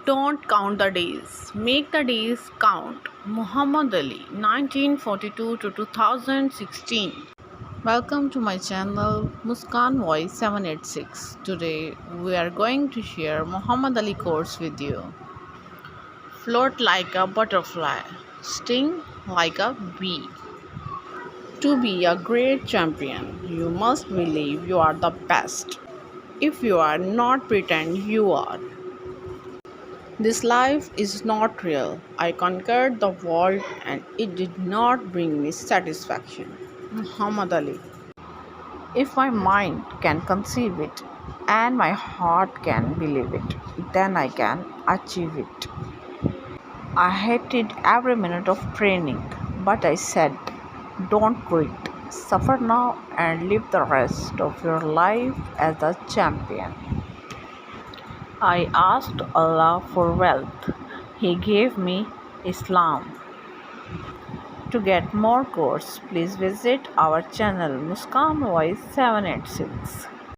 Don't count the days, make the days count. Muhammad Ali, 1942 to 2016. Welcome to my channel Muskan Voice 786. Today we are going to share Muhammad Ali quotes with you. Float like a butterfly, sting like a bee. To be a great champion, you must believe you are the best. If you are not, pretend you are. This life is not real. I conquered the world and it did not bring me satisfaction. Muhammad Ali. If my mind can conceive it and my heart can believe it, then I can achieve it. I hated every minute of training, but I said, don't quit. Suffer now and live the rest of your life as a champion. I asked Allah for wealth. He gave me Islam. To get more quotes, please visit our channel Muskan Voice 786.